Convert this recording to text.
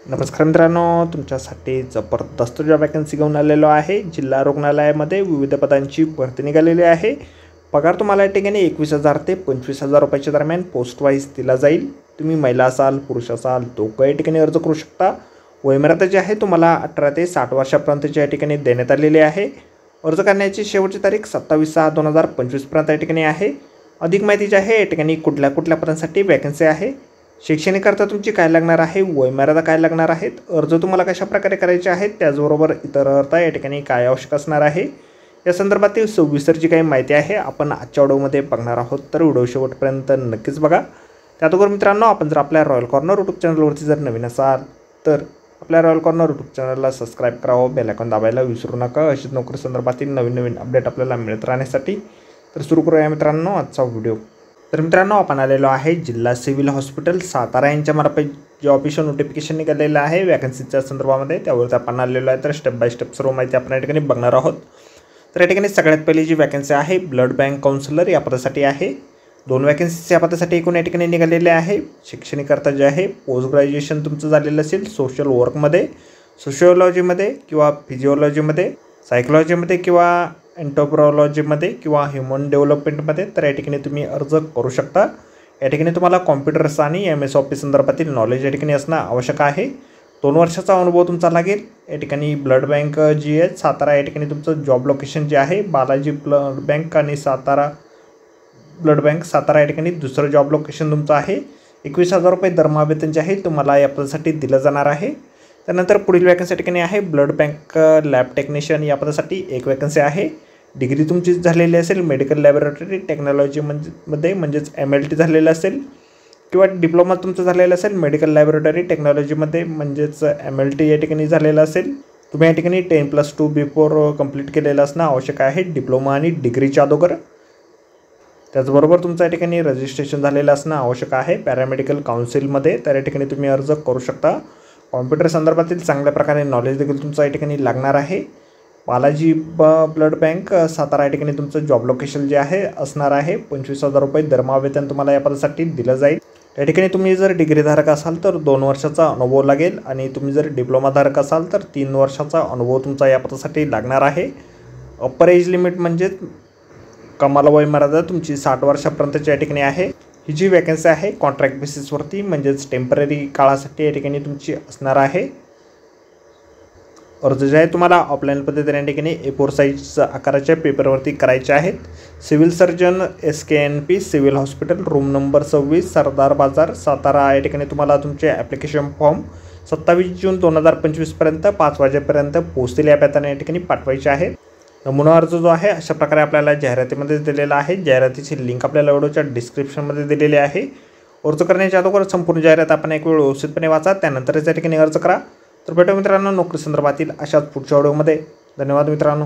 नमस्कार मित्रांनो, तुमच्यासाठी जबरदस्त जॉब वॅकन्सी घेऊन आलेलो आहे। जिल्हा रुग्णालयामध्ये विविध पदांची भरती निघालेली आहे। पगार तुम्हाला या ठिकाणी 21,000 ते 25,000 रुपयाच्या दरम्यान पोस्ट वाईज दिला जाईल। तुम्ही महिला असाल पुरुष असाल दोघं या ठिकाणी अर्ज करू शकता। वयोमर्यादा जी आहे तुम्हाला 18 ते 60 वर्षापर्यंतची या ठिकाणी देण्यात आलेली आहे। अर्ज करण्याची शेवटची तारीख 27/6/2025 पर्यंत या ठिकाणी आहे। अधिक माहिती जी आहे या ठिकाणी कुठल्या पदांसाठी वॅकन्सी आहे, शैक्षणिक करता तुमची काय लागणार आहे, वयोमर्यादा काय लागणार आहेत, अर्ज तुम्हाला कशा प्रकारे करायचे आहेत, त्याचबरोबर इतर अर्थ या ठिकाणी काय आवश्यक असणार आहे, या संदर्भातील सविस्तर जी काही माहिती आहे आपण आजच्या व्हिडिओमध्ये बघणार आहोत। तर व्हिडिओ शेवटपर्यंत नक्कीच बघा। त्याचबरोबर मित्रांनो, आपण जर आपल्या रॉयल कॉर्नर यूट्यूब चॅनलवरती जर नवीन असाल तर आपल्या रॉयल कॉर्नर यूट्यूब चॅनलला सबस्क्राईब करावं, बेल आयकॉन दाबायला विसरू नका। अशीच नोकरी संदर्भातील नवीन अपडेट आपल्याला मिळत राहण्यासाठी। तर सुरू करूया मित्रांनो आजचा व्हिडिओ। तर मित्रांनो, आपण आलेलो आहे जिल्हा सिव्हिल हॉस्पिटल सातारा यांच्यामार्फत जे ऑफिशियल नोटिफिकेशन निघालेलं आहे वॅकन्सीच्या संदर्भामध्ये, त्यावरती आपण आलेलो आहे। तर स्टेप बाय स्टेप सर्व माहिती आपण या ठिकाणी बघणार आहोत। तर या ठिकाणी सगळ्यात पहिली जी वॅकन्सी आहे ब्लड बँक काउन्सिलर या पदासाठी आहे। 2 वॅकन्सीज या पदासाठी एकूण या ठिकाणी निघालेले आहे। शैक्षणिक करता जे आहे पोस्ट ग्रॅज्युएशन तुमचं झालेलं असेल सोशल वर्कमध्ये, सोशिओलॉजीमध्ये किंवा फिजिओलॉजीमध्ये, सायकोलॉजीमध्ये किंवा एंटोप्रोलॉजीमध्ये किंवा ह्युमन डेव्हलपमेंटमध्ये, तर या ठिकाणी तुम्ही अर्ज करू शकता। या ठिकाणी तुम्हाला कॉम्प्युटर्स आणि MS ऑफिस संदर्भातील नॉलेज या ठिकाणी असणं आवश्यक आहे। 2 वर्षाचा अनुभव तुमचा लागेल। या ठिकाणी ब्लड बँक जी आहे सातारा या ठिकाणी तुमचं जॉब लोकेशन जे आहे बालाजी ब्लड बँक आणि सातारा ब्लड बँक सातारा या ठिकाणी दुसरं जॉब लोकेशन तुमचं आहे। 21,000 रुपये दरमहा वेतन जे आहे तुम्हाला या पदासाठी दिलं जाणार आहे। त्यानंतर पुढील वॅकन्सी ठिकाणी आहे ब्लड बँक लॅब टेक्निशियन या पदासाठी एक वॅकन्सी आहे। डिग्री तुमची झालेली असेल मेडिकल लॅबोरेटरी टेक्नॉलॉजी मध्ये म्हणजेच MLT झालेलं असेल किंवा डिप्लोमा तुमचं झालेलं असेल मेडिकल लॅबोरेटरी टेक्नॉलॉजीमध्ये म्हणजेच MLT या ठिकाणी झालेलं असेल। तुम्ही या ठिकाणी 10+2 बिफोर कंप्लीट केलेलं असणं आवश्यक आहे डिप्लोमा आणि डिग्रीच्या अगोदर। त्याचबरोबर तुमचं या ठिकाणी रजिस्ट्रेशन झालेलं असणं आवश्यक आहे पॅरामेडिकल काउन्सिलमध्ये, तर या ठिकाणी तुम्ही अर्ज करू शकता। कॉम्प्युटर संदर्भातील चांगल्या प्रकारे नॉलेज देखील तुमचं या ठिकाणी लागणार आहे। बालाजी ब्लड बँक सातारा या ठिकाणी तुमचं जॉब लोकेशन जे आहे असणार आहे। 25,000 रुपये दरमहा वेतन तुम्हाला या पदासाठी दिलं जाईल। या ठिकाणी तुम्ही जर डिग्रीधारक असाल तर 2 वर्षाचा अनुभव लागेल आणि तुम्ही जर डिप्लोमाधारक असाल तर 3 वर्षाचा अनुभव तुमचा या पदासाठी लागणार आहे। अप्पर एज लिमिट म्हणजे कमाल वयोमर्यादा तुमची 60 वर्षापर्यंतची या ठिकाणी आहे। ही जी वॅकन्सी आहे कॉन्ट्रॅक्ट बेसिसवरती म्हणजेच टेम्पररी काळासाठी या ठिकाणी तुमची असणार आहे। अर्ज जे आहे तुम्हाला ऑफलाईन पद्धतीने या ठिकाणी A4 साईज आकाराच्या पेपरवरती करायचे आहेत। Civil surgeon SKNP civil hospital room number 26 सरदार बाजार सातारा या ठिकाणी तुम्हाला तुमचे ॲप्लिकेशन फॉर्म 27 जून 2025 पर्यंत 5 वाजेपर्यंत पोहोचतील या पत्त्याने या ठिकाणी पाठवायचे आहेत। नमुना अर्ज जो आहे अशा प्रकारे आपल्याला जाहिरातीमध्ये दिलेला आहे। जाहिरातीची लिंक आपल्याला व्हिडिओच्या डिस्क्रिप्शनमध्ये दिलेली आहे। अर्ज करण्याच्या अगोदर संपूर्ण जाहिरात आपण एक वेळ व्यवस्थितपणे वाचा, त्यानंतरच या ठिकाणी अर्ज करा। तर भेटू मित्रांनो नोकरी संदर्भातील अशाच पुढच्या व्हिडिओमध्ये। धन्यवाद मित्रांनो।